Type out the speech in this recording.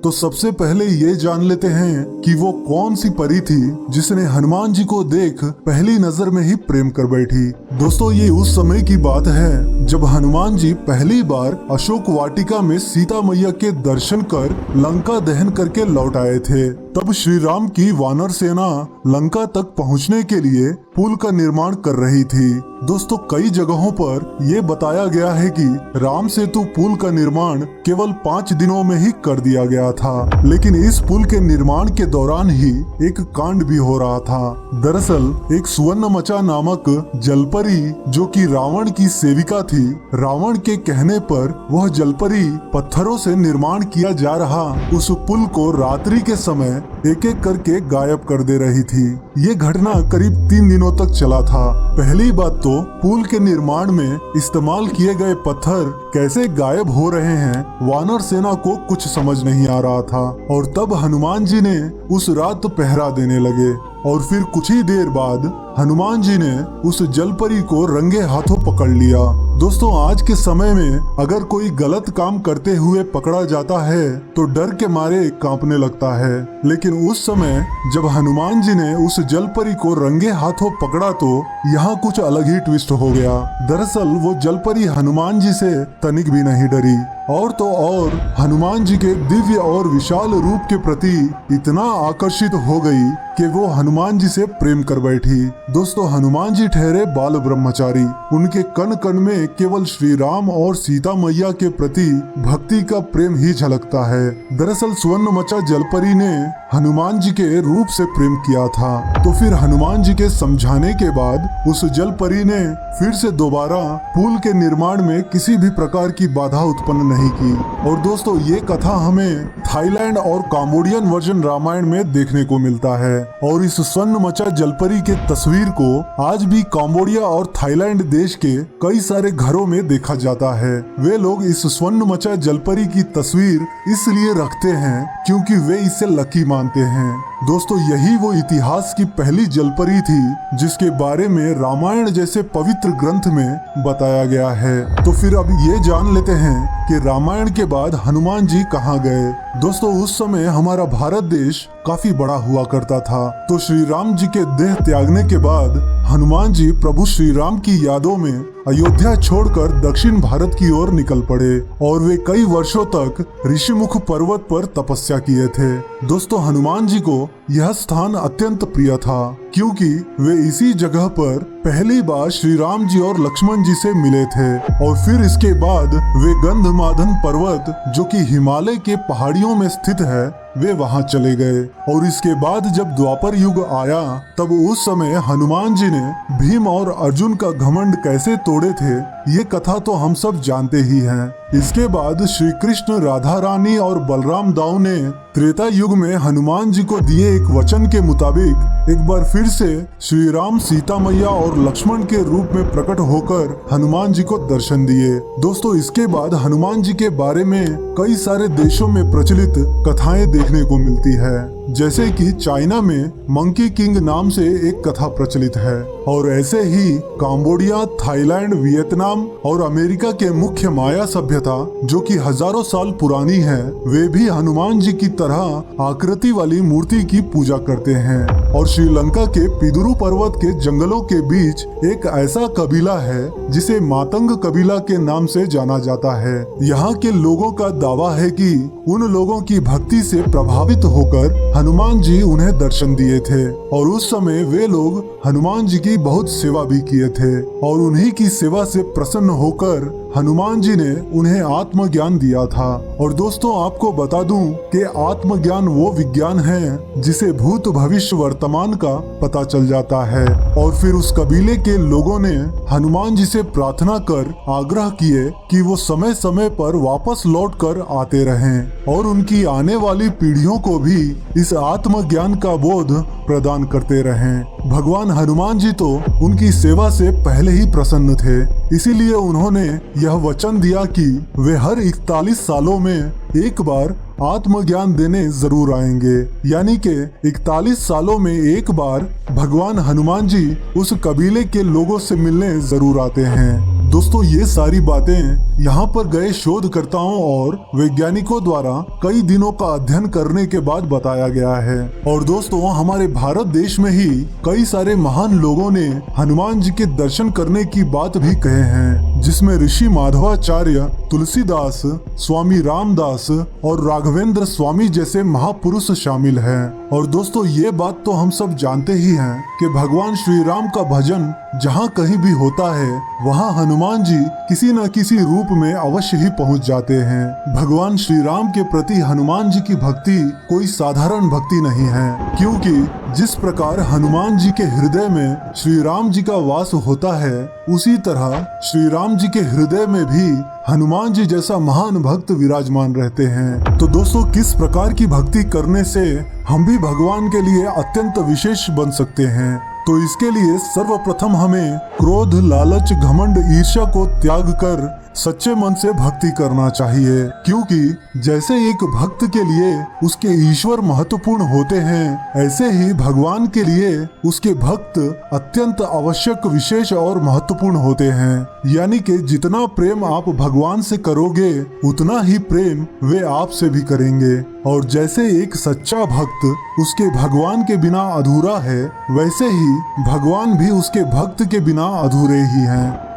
तो सबसे पहले ये जान लेते हैं कि वो कौन सी परी थी जिसने हनुमान जी को देख पहली नजर में ही प्रेम कर बैठी। दोस्तों, ये उस समय की बात है जब हनुमान जी पहली बार अशोक वाटिका में सीता मैया के दर्शन कर लंका दहन करके लौट आए थे। तब श्री राम की वानर सेना लंका तक पहुंचने के लिए पुल का निर्माण कर रही थी। दोस्तों, कई जगहों पर ये बताया गया है कि राम सेतु पुल का निर्माण केवल 5 दिनों में ही कर दिया गया था, लेकिन इस पुल के निर्माण के दौरान ही एक कांड भी हो रहा था। दरअसल एक सुवर्णमचा नामक जलपरी, जो कि रावण की सेविका थी, रावण के कहने पर वह जलपरी पत्थरों से निर्माण किया जा रहा उस पुल को रात्रि के समय एक एक करके गायब कर दे रही थी। ये घटना करीब 3 दिनों तक चला था। पहली बात तो पुल के निर्माण में इस्तेमाल किए गए पत्थर कैसे गायब हो रहे हैं, वानर सेना को कुछ समझ नहीं आ रहा था। और तब हनुमान जी ने उस रात पहरा देने लगे और फिर कुछ ही देर बाद हनुमान जी ने उस जलपरी को रंगे हाथों पकड़ लिया। दोस्तों, आज के समय में अगर कोई गलत काम करते हुए पकड़ा जाता है तो डर के मारे कांपने लगता है, लेकिन उस समय जब हनुमान जी ने उस जलपरी को रंगे हाथों पकड़ा तो यहाँ कुछ अलग ही ट्विस्ट हो गया। दरअसल वो जलपरी हनुमान जी से तनिक भी नहीं डरी, और तो और हनुमान जी के दिव्य और विशाल रूप के प्रति इतना आकर्षित हो गई कि वो हनुमान जी से प्रेम कर बैठी। दोस्तों, हनुमान जी ठहरे बाल ब्रह्मचारी, उनके कण कण में केवल श्री राम और सीता मैया के प्रति भक्ति का प्रेम ही झलकता है। दरअसल स्वर्णमचा जलपरी ने हनुमान जी के रूप से प्रेम किया था, तो फिर हनुमान जी के समझाने के बाद उस जलपरी ने फिर से दोबारा पुल के निर्माण में किसी भी प्रकार की बाधा उत्पन्न नहीं की। और दोस्तों, ये कथा हमें थाईलैंड और काम्बोडियन वर्जन रामायण में देखने को मिलता है। और इस स्वर्णमचा जलपरी के तस्वीर को आज भी काम्बोडिया और थाईलैंड देश के कई सारे घरों में देखा जाता है। वे लोग इस स्वर्णमचा जलपरी की तस्वीर इसलिए रखते हैं क्योंकि वे इसे लकी मानते हैं। दोस्तों, यही वो इतिहास की पहली जलपरी थी जिसके बारे में रामायण जैसे पवित्र ग्रंथ में बताया गया है। तो फिर अब ये जान लेते हैं कि रामायण के बाद हनुमान जी कहाँ गए। दोस्तों, उस समय हमारा भारत देश काफी बड़ा हुआ करता था, तो श्री राम जी के देह त्यागने के बाद हनुमान जी प्रभु श्री राम की यादों में अयोध्या छोड़कर दक्षिण भारत की ओर निकल पड़े और वे कई वर्षों तक ऋषिमुख पर्वत पर तपस्या किए थे। दोस्तों, हनुमान जी को यह स्थान अत्यंत प्रिय था क्योंकि वे इसी जगह पर पहली बार श्री राम जी और लक्ष्मण जी से मिले थे। और फिर इसके बाद वे गंधमादन पर्वत, जो कि हिमालय के पहाड़ियों में स्थित है, वे वहां चले गए। और इसके बाद जब द्वापर युग आया तब उस समय हनुमान जी ने भीम और अर्जुन का घमंड कैसे तोड़े थे, ये कथा तो हम सब जानते ही हैं। इसके बाद श्री कृष्ण, राधा रानी और बलराम दाऊ ने त्रेता युग में हनुमान जी को दिए एक वचन के मुताबिक एक बार फिर से श्री राम, सीता मैया और लक्ष्मण के रूप में प्रकट होकर हनुमान जी को दर्शन दिए। दोस्तों, इसके बाद हनुमान जी के बारे में कई सारे देशों में प्रचलित कथाएं देखने को मिलती है, जैसे कि चाइना में मंकी किंग नाम से एक कथा प्रचलित है। और ऐसे ही काम्बोडिया, थाईलैंड, वियतनाम और अमेरिका के मुख्य माया सभ्यता, जो कि हजारों साल पुरानी है, वे भी हनुमान जी की तरह आकृति वाली मूर्ति की पूजा करते हैं। और श्रीलंका के पिदुरु पर्वत के जंगलों के बीच एक ऐसा कबीला है जिसे मातंग कबीला के नाम से जाना जाता है। यहाँ के लोगों का दावा है कि उन लोगों की भक्ति से प्रभावित होकर हनुमान जी उन्हें दर्शन दिए थे और उस समय वे लोग हनुमान जी की बहुत सेवा भी किए थे और उन्हीं की सेवा से प्रसन्न होकर हनुमान जी ने उन्हें आत्मज्ञान दिया था। और दोस्तों, आपको बता दूं कि आत्मज्ञान वो विज्ञान है जिसे भूत, भविष्य, वर्तमान का पता चल जाता है। और फिर उस कबीले के लोगों ने हनुमान जी से प्रार्थना कर आग्रह किए कि वो समय समय पर वापस लौट कर आते रहें और उनकी आने वाली पीढ़ियों को भी इस आत्मज्ञान का बोध प्रदान करते रहें। भगवान हनुमान जी तो उनकी सेवा से पहले ही प्रसन्न थे, इसीलिए उन्होंने यह वचन दिया कि वे हर 41 सालों में एक बार आत्मज्ञान देने जरूर आएंगे। यानी कि 41 सालों में एक बार भगवान हनुमान जी उस कबीले के लोगों से मिलने जरूर आते हैं। दोस्तों ये सारी बातें यहाँ पर गए शोधकर्ताओं और वैज्ञानिकों द्वारा कई दिनों का अध्ययन करने के बाद बताया गया है। और दोस्तों हमारे भारत देश में ही कई सारे महान लोगों ने हनुमान जी के दर्शन करने की बात भी कहे हैं, जिसमें ऋषि माधवाचार्य, तुलसीदास, स्वामी रामदास और राघवेंद्र स्वामी जैसे महापुरुष शामिल हैं। और दोस्तों ये बात तो हम सब जानते ही हैं कि भगवान श्री राम का भजन जहाँ कहीं भी होता है वहाँ हनुमान जी किसी न किसी रूप में अवश्य ही पहुँच जाते हैं। भगवान श्री राम के प्रति हनुमान जी की भक्ति कोई साधारण भक्ति नहीं है, क्योंकि जिस प्रकार हनुमान जी के हृदय में श्री राम जी का वास होता है, उसी तरह श्री राम जी के हृदय में भी हनुमान जी जैसा महान भक्त विराजमान रहते हैं। तो दोस्तों किस प्रकार की भक्ति करने से हम भी भगवान के लिए अत्यंत विशेष बन सकते हैं? तो इसके लिए सर्वप्रथम हमें क्रोध, लालच, घमंड, ईर्ष्या को त्याग कर सच्चे मन से भक्ति करना चाहिए, क्योंकि जैसे एक भक्त के लिए उसके ईश्वर महत्वपूर्ण होते हैं, ऐसे ही भगवान के लिए उसके भक्त अत्यंत आवश्यक, विशेष और महत्वपूर्ण होते हैं। यानी कि जितना प्रेम आप भगवान से करोगे उतना ही प्रेम वे आपसे भी करेंगे। और जैसे एक सच्चा भक्त उसके भगवान के बिना अधूरा है, वैसे ही भगवान भी उसके भक्त के बिना अधूरे ही हैं।